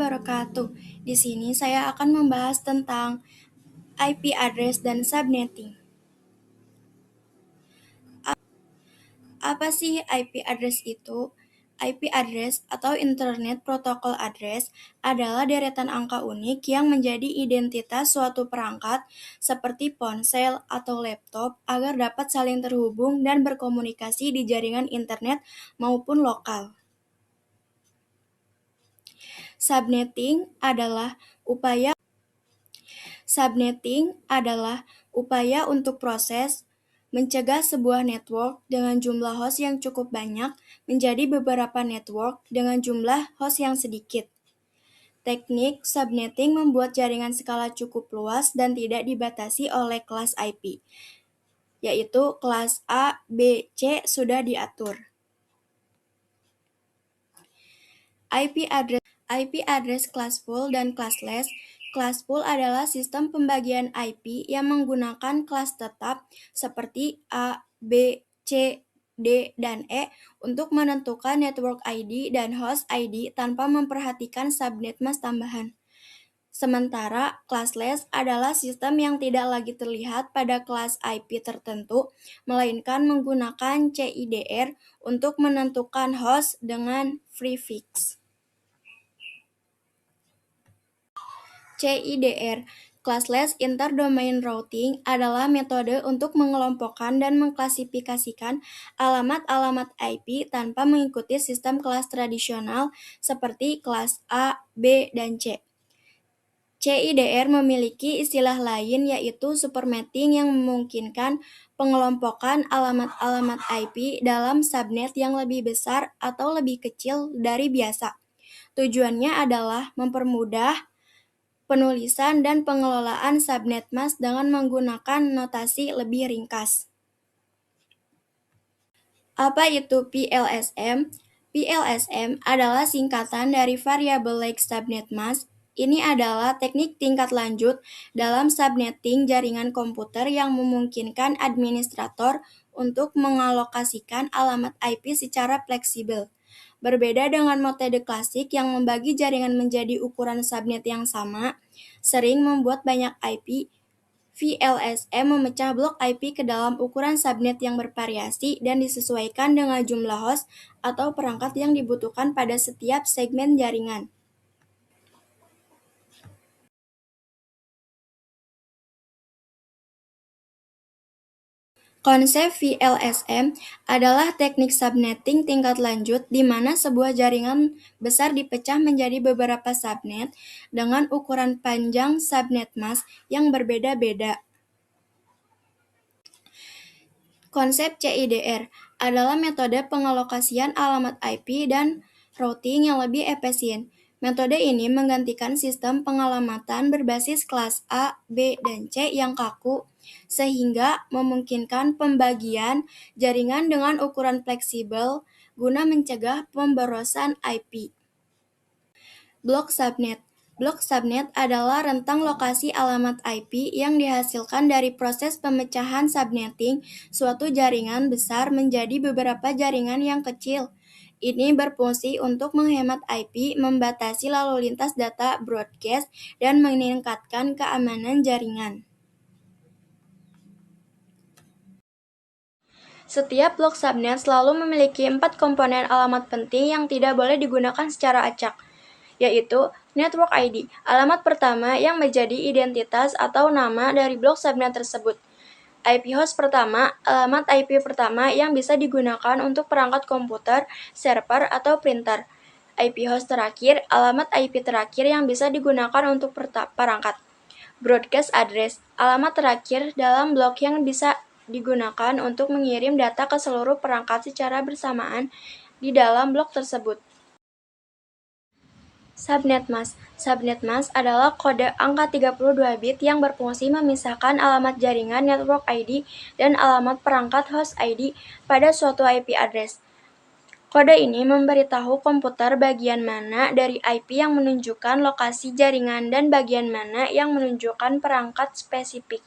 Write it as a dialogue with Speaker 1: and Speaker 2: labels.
Speaker 1: wabarakatuh. Di sini saya akan membahas tentang IP address dan subnetting. Apa sih IP address itu? IP address atau Internet Protocol Address adalah deretan angka unik yang menjadi identitas suatu perangkat seperti ponsel atau laptop agar dapat saling terhubung dan berkomunikasi di jaringan internet maupun lokal. Subnetting adalah upaya untuk proses mencegah sebuah network dengan jumlah host yang cukup banyak menjadi beberapa network dengan jumlah host yang sedikit. Teknik subnetting membuat jaringan skala cukup luas dan tidak dibatasi oleh kelas IP, yaitu kelas A, B, C sudah diatur. IP address classful dan classless. Classful adalah sistem pembagian IP yang menggunakan kelas tetap seperti A, B, C, D, dan E untuk menentukan network ID dan host ID tanpa memperhatikan subnet mask tambahan. Sementara classless adalah sistem yang tidak lagi terlihat pada kelas IP tertentu, melainkan menggunakan CIDR untuk menentukan host dengan prefix. CIDR, Classless Interdomain Routing, adalah metode untuk mengelompokkan dan mengklasifikasikan alamat-alamat IP tanpa mengikuti sistem kelas tradisional seperti kelas A, B, dan C. CIDR memiliki istilah lain yaitu supermatting yang memungkinkan pengelompokan alamat-alamat IP dalam subnet yang lebih besar atau lebih kecil dari biasa. Tujuannya adalah mempermudah penulisan dan pengelolaan subnet mask dengan menggunakan notasi lebih ringkas. Apa itu PLSM? PLSM adalah singkatan dari Variable Length Subnet Mask. Ini adalah teknik tingkat lanjut dalam subnetting jaringan komputer yang memungkinkan administrator untuk mengalokasikan alamat IP secara fleksibel. Berbeda dengan metode klasik yang membagi jaringan menjadi ukuran subnet yang sama, sering membuat banyak IP, VLSM memecah blok IP ke dalam ukuran subnet yang bervariasi dan disesuaikan dengan jumlah host atau perangkat yang dibutuhkan pada setiap segmen jaringan. Konsep VLSM adalah teknik subnetting tingkat lanjut di mana sebuah jaringan besar dipecah menjadi beberapa subnet dengan ukuran panjang subnet mask yang berbeda-beda. Konsep CIDR adalah metode pengalokasian alamat IP dan routing yang lebih efisien. Metode ini menggantikan sistem pengalamatan berbasis kelas A, B, dan C yang kaku, sehingga memungkinkan pembagian jaringan dengan ukuran fleksibel guna mencegah pemborosan IP. Blok subnet. Blok subnet adalah rentang lokasi alamat IP yang dihasilkan dari proses pemecahan subnetting suatu jaringan besar menjadi beberapa jaringan yang kecil. Ini berfungsi untuk menghemat IP, membatasi lalu lintas data broadcast, dan meningkatkan keamanan jaringan. Setiap blok subnet selalu memiliki 4 komponen alamat penting yang tidak boleh digunakan secara acak, yaitu Network ID, alamat pertama yang menjadi identitas atau nama dari blok subnet tersebut. IP host pertama, alamat IP pertama yang bisa digunakan untuk perangkat komputer, server, atau printer. IP host terakhir, alamat IP terakhir yang bisa digunakan untuk perangkat. Broadcast address, alamat terakhir dalam blok yang bisa digunakan untuk mengirim data ke seluruh perangkat secara bersamaan di dalam blok tersebut. Subnet mask. Subnet mask adalah kode angka 32 bit yang berfungsi memisahkan alamat jaringan network ID dan alamat perangkat host ID pada suatu IP address. Kode ini memberitahu komputer bagian mana dari IP yang menunjukkan lokasi jaringan dan bagian mana yang menunjukkan perangkat spesifik.